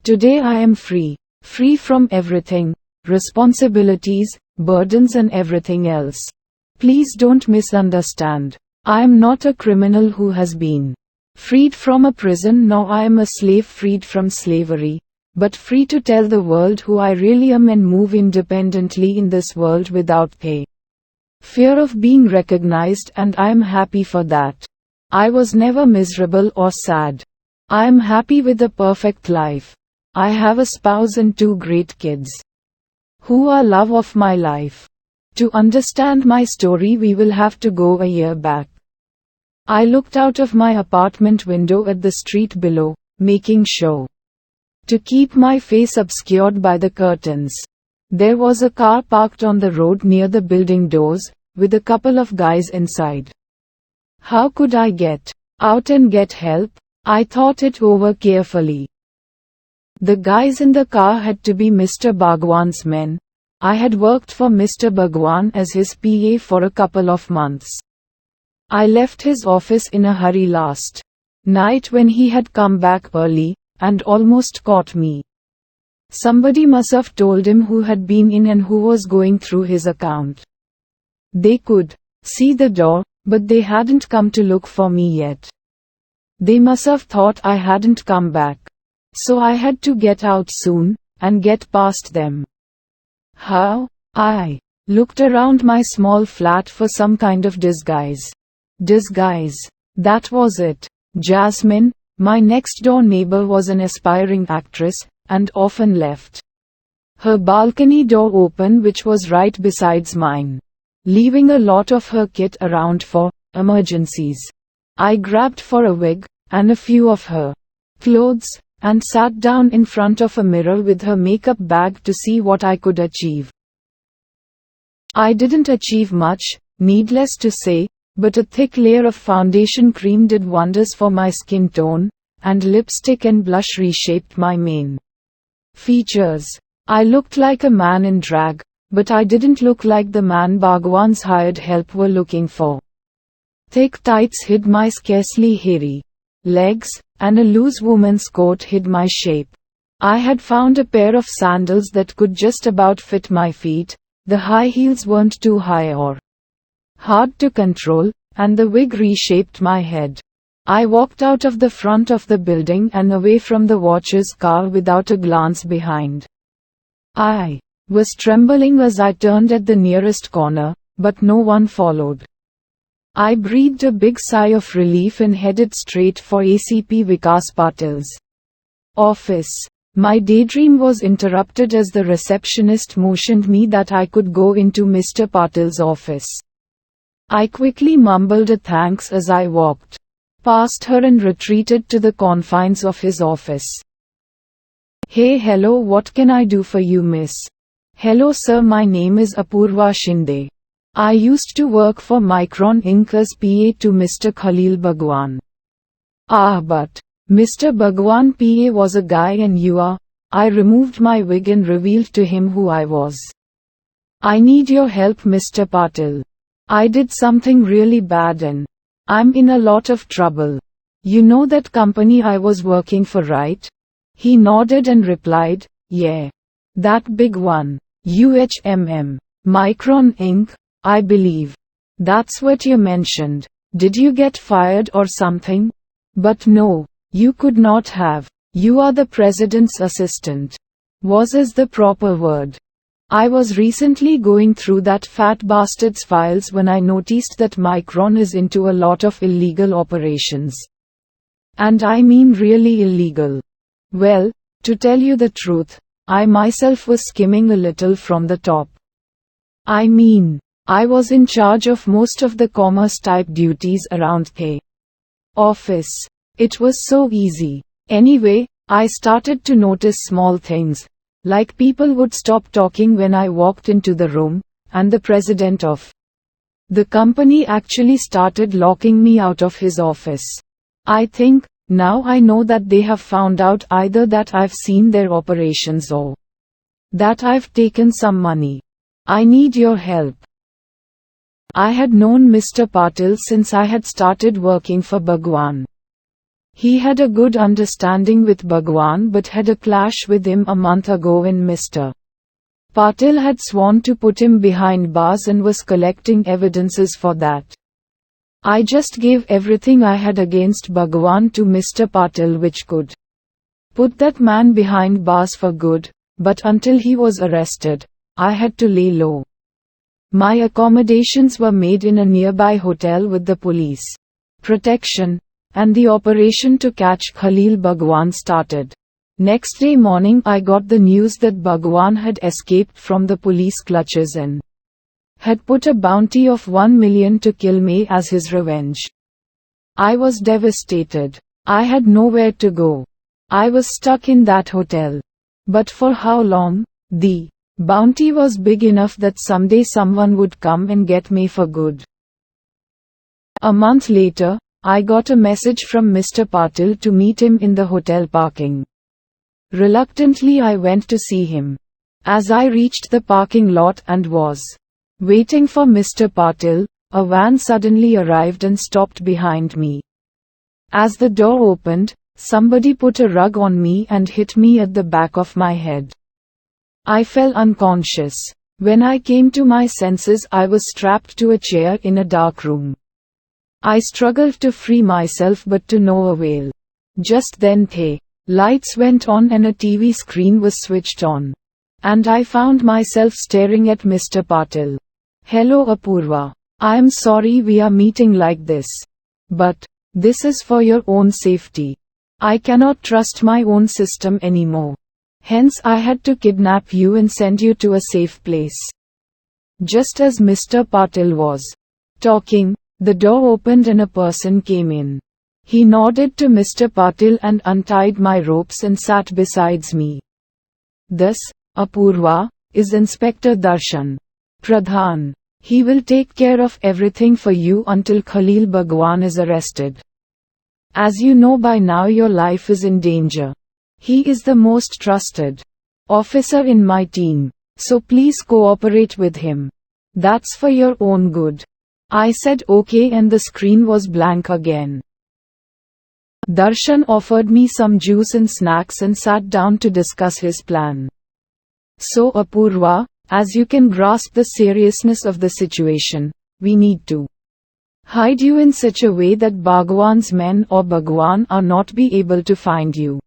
Today I am free. Free from everything. Responsibilities, burdens and everything else. Please don't misunderstand. I am not a criminal who has been freed from a prison, nor I am a slave freed from slavery, but free to tell the world who I really am and move independently in this world without fear of being recognized, and I am happy for that. I was never miserable or sad. I am happy with a perfect life. I have a spouse and 2 great kids, who are love of my life. To understand my story we will have to go a year back. I looked out of my apartment window at the street below, making sure to keep my face obscured by the curtains. There was a car parked on the road near the building doors, with a couple of guys inside. How could I get out and get help? I thought it over carefully. The guys in the car had to be Mr. Bhagwan's men. I had worked for Mr. Bhagwan as his PA for a couple of months. I left his office in a hurry last night when he had come back early, and almost caught me. Somebody must have told him who had been in and who was going through his account. They could see the door, but they hadn't come to look for me yet. They must have thought I hadn't come back. So I had to get out soon, and get past them. How? I looked around my small flat for some kind of disguise. Disguise. That was it. Jasmine, my next-door neighbor, was an aspiring actress, and often left her balcony door open, which was right beside mine, leaving a lot of her kit around for emergencies. I grabbed for a wig, and a few of her clothes, and sat down in front of a mirror with her makeup bag to see what I could achieve. I didn't achieve much, needless to say, but a thick layer of foundation cream did wonders for my skin tone, and lipstick and blush reshaped my main features. I looked like a man in drag, but I didn't look like the man Bhagwan's hired help were looking for. Thick tights hid my scarcely hairy legs, and a loose woman's coat hid my shape. I had found a pair of sandals that could just about fit my feet. The high heels weren't too high or hard to control, and the wig reshaped my head. I walked out of the front of the building and away from the watcher's car without a glance behind. I was trembling as I turned at the nearest corner, but no one followed. I breathed a big sigh of relief and headed straight for ACP Vikas Patil's office. My daydream was interrupted as the receptionist motioned me that I could go into Mr. Patil's office. I quickly mumbled a thanks as I walked past her and retreated to the confines of his office. Hey, hello, what can I do for you, miss? Hello sir, my name is Apurva Shinde. I used to work for Micron Inc. as PA to Mr. Khalil Bhagwan. Ah, but Mr. Bhagwan PA was a guy and you are. I removed my wig and revealed to him who I was. I need your help, Mr. Patil. I did something really bad and I'm in a lot of trouble. You know that company I was working for, right? He nodded and replied, yeah. That big one. UHMM. Micron Inc., I believe. That's what you mentioned. Did you get fired or something? But no, you could not have. You are the president's assistant. Was the proper word. I was recently going through that fat bastard's files when I noticed that Micron is into a lot of illegal operations. And I mean really illegal. Well, to tell you the truth, I myself was skimming a little from the top. I mean, I was in charge of most of the commerce-type duties around the office. It was so easy. Anyway, I started to notice small things, like people would stop talking when I walked into the room, and the president of the company actually started locking me out of his office. I think, now I know that they have found out either that I've seen their operations or that I've taken some money. I need your help. I had known Mr. Patil since I had started working for Bhagwan. He had a good understanding with Bhagwan but had a clash with him a month ago when Mr. Patil had sworn to put him behind bars and was collecting evidences for that. I just gave everything I had against Bhagwan to Mr. Patil which could put that man behind bars for good, but until he was arrested, I had to lay low. My accommodations were made in a nearby hotel with the police protection, and the operation to catch Khalil Bhagwan started. Next day morning I got the news that Bhagwan had escaped from the police clutches and had put a bounty of 1 million to kill me as his revenge. I was devastated. I had nowhere to go. I was stuck in that hotel. But for how long? The bounty was big enough that someday someone would come and get me for good. A month later, I got a message from Mr. Patil to meet him in the hotel parking. Reluctantly I went to see him. As I reached the parking lot and was waiting for Mr. Patil, a van suddenly arrived and stopped behind me. As the door opened, somebody put a rug on me and hit me at the back of my head. I fell unconscious. When I came to my senses, I was strapped to a chair in a dark room. I struggled to free myself but to no avail. Just then the lights went on and a TV screen was switched on. And I found myself staring at Mr. Patil. Hello Apurva. I am sorry we are meeting like this. But this is for your own safety. I cannot trust my own system anymore. Hence I had to kidnap you and send you to a safe place. Just as Mr. Patil was talking, the door opened and a person came in. He nodded to Mr. Patil and untied my ropes and sat beside me. This, Apurva, is Inspector Darshan Pradhan. He will take care of everything for you until Khalil Bhagwan is arrested. As you know by now, your life is in danger. He is the most trusted officer in my team, so please cooperate with him. That's for your own good. I said okay and the screen was blank again. Darshan offered me some juice and snacks and sat down to discuss his plan. So Apurva, as you can grasp the seriousness of the situation, we need to hide you in such a way that Bhagwan's men or Bhagwan are not be able to find you.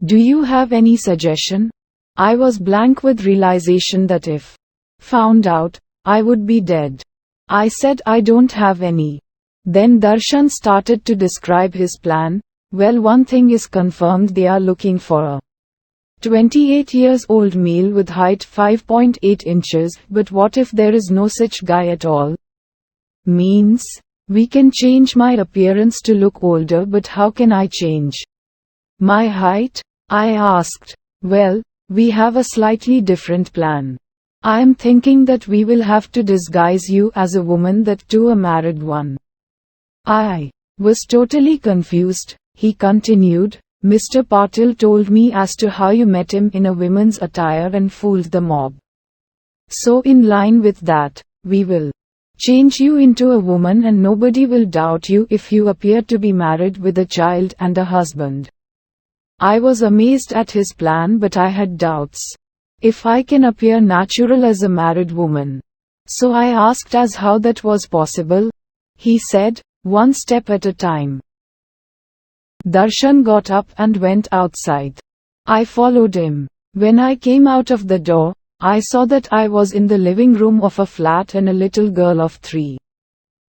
Do you have any suggestion? I was blank with realization that if found out, I would be dead. I said I don't have any. Then Darshan started to describe his plan. Well, one thing is confirmed, they are looking for a 28 years old male with height 5.8 inches, but what if there is no such guy at all? Means, we can change my appearance to look older, but how can I change my height? I asked. Well, we have a slightly different plan. I am thinking that we will have to disguise you as a woman, that too a married one. I was totally confused. He continued, Mr. Patil told me as to how you met him in a woman's attire and fooled the mob. So in line with that, we will change you into a woman and nobody will doubt you if you appear to be married with a child and a husband. I was amazed at his plan, but I had doubts. If I can appear natural as a married woman. So I asked as how that was possible. He said, one step at a time. Darshan got up and went outside. I followed him. When I came out of the door, I saw that I was in the living room of a flat and a little girl of 3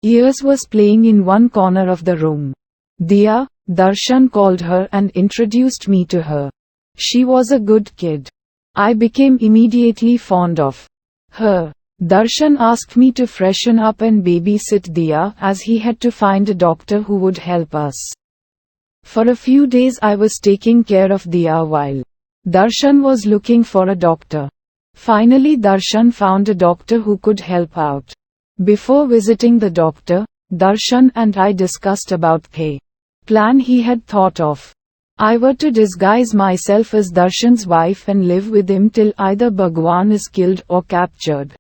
years was playing in one corner of the room. Diya, Darshan called her and introduced me to her. She was a good kid. I became immediately fond of her. Darshan asked me to freshen up and babysit Diya as he had to find a doctor who would help us. For a few days I was taking care of Diya while Darshan was looking for a doctor. Finally Darshan found a doctor who could help out. Before visiting the doctor, Darshan and I discussed about the plan he had thought of. I were to disguise myself as Darshan's wife and live with him till either Bhagwan is killed or captured.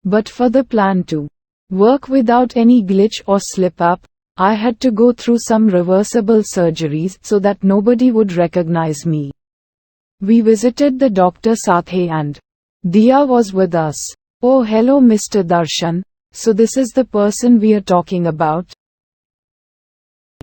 But for the plan to work without any glitch or slip up, I had to go through some reversible surgeries so that nobody would recognize me. We visited the Dr. Sathe and Diya was with us. Oh, hello Mr. Darshan. So this is the person we are talking about?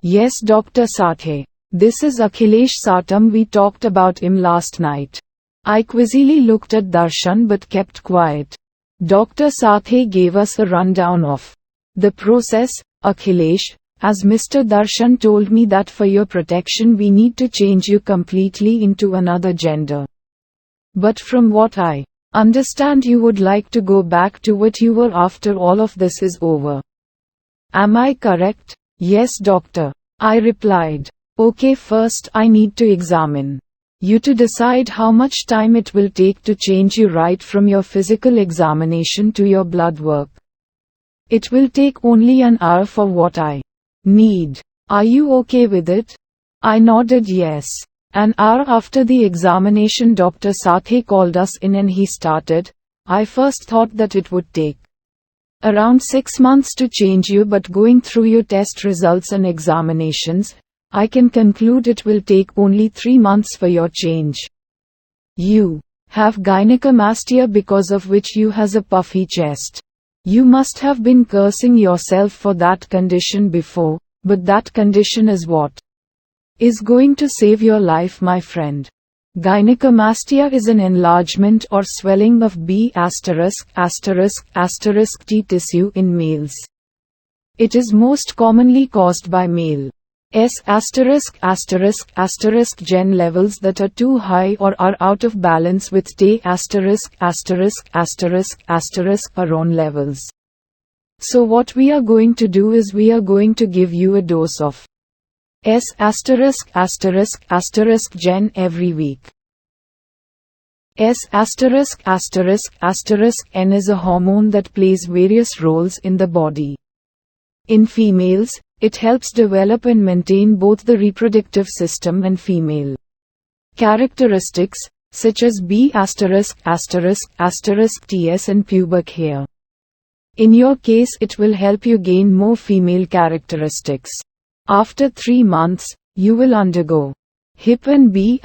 Yes, Dr. Sathe. This is Akhilesh Satam. We talked about him last night. I quizzily looked at Darshan but kept quiet. Dr. Sathe gave us a rundown of the process. Akhilesh, as Mr. Darshan told me that for your protection we need to change you completely into another gender. But from what I understand, you would like to go back to what you were after all of this is over. Am I correct? Yes, doctor, I replied. Okay, first I need to examine you to decide how much time it will take to change you right from your physical examination to your blood work. It will take only an hour for what I need. Are you okay with it? I nodded yes. An hour after the examination, Dr. Sathe called us in and he started. I first thought that it would take around 6 months to change you, but going through your test results and examinations, I can conclude it will take only 3 months for your change. You have gynecomastia, because of which you has a puffy chest. You must have been cursing yourself for that condition before, but that condition is what is going to save your life, my friend. Gynecomastia is an enlargement or swelling of B***** T tissue in males. It is most commonly caused by male gen levels that are too high or are out of balance with T***** levels. So what we are going to do is we are going to give you a dose of gen every week. N is a hormone that plays various roles in the body. In females, it helps develop and maintain both the reproductive system and female characteristics, such as B****, TS and pubic hair. In your case, it will help you gain more female characteristics. After 3 months, you will undergo hip and B****,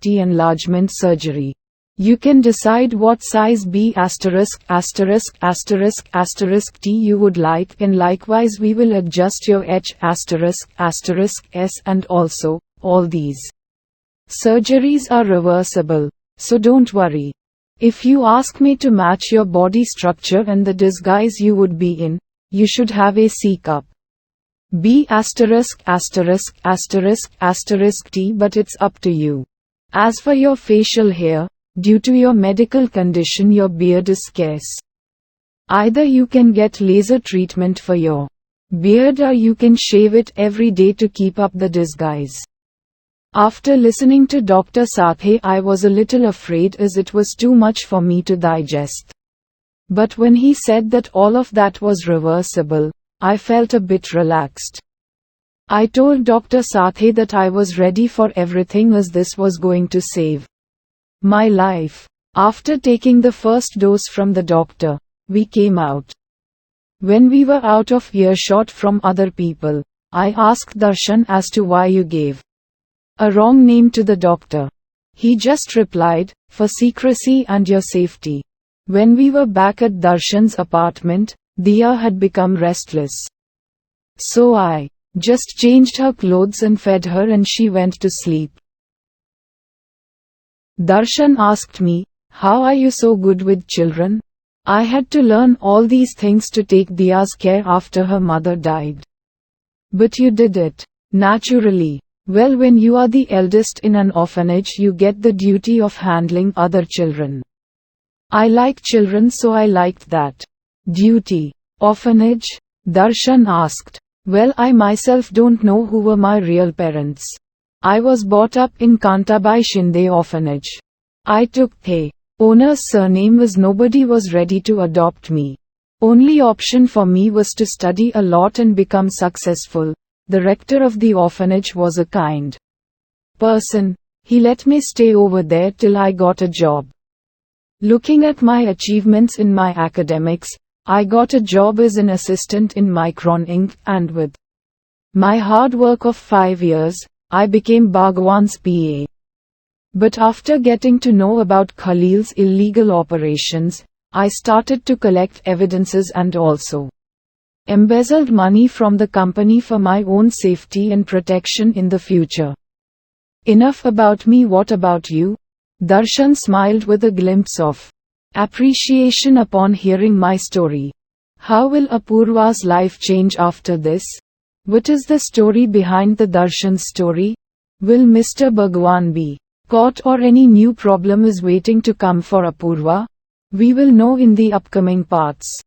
T enlargement surgery. You can decide what size B****, T you would like, and likewise we will adjust your H***, S, and also, all these surgeries are reversible, so don't worry. If you ask me to match your body structure and the disguise you would be in, you should have a C-cup. B****, T, but it's up to you. As for your facial hair, due to your medical condition your beard is scarce. Either you can get laser treatment for your beard or you can shave it every day to keep up the disguise. After listening to Dr. Sathe, I was a little afraid as it was too much for me to digest. But when he said that all of that was reversible, I felt a bit relaxed. I told Dr. Sathe that I was ready for everything as this was going to save my life. After taking the first dose from the doctor, we came out. When we were out of earshot from other people, I asked Darshan as to why you gave a wrong name to the doctor. He just replied, for secrecy and your safety. When we were back at Darshan's apartment, Diya had become restless. So I just changed her clothes and fed her and she went to sleep. Darshan asked me, how are you so good with children? I had to learn all these things to take Diya's care after her mother died. But you did it naturally. Well, when you are the eldest in an orphanage, you get the duty of handling other children. I like children, so I liked that duty. Orphanage? Darshan asked. Well, I myself don't know who were my real parents. I was brought up in Kantabai Shinde orphanage. I took the owner's surname as nobody was ready to adopt me. Only option for me was to study a lot and become successful. The rector of the orphanage was a kind person. He let me stay over there till I got a job. Looking at my achievements in my academics, I got a job as an assistant in Micron Inc. and with my hard work of 5 years, I became Bhagwan's PA. But after getting to know about Khalil's illegal operations, I started to collect evidences and also embezzled money from the company for my own safety and protection in the future. Enough about me, what about you? Darshan smiled with a glimpse of appreciation upon hearing my story. How will Apurva's life change after this? What is the story behind the Darshan's story? Will Mr. Bhagwan be caught or any new problem is waiting to come for Apurva? We will know in the upcoming parts.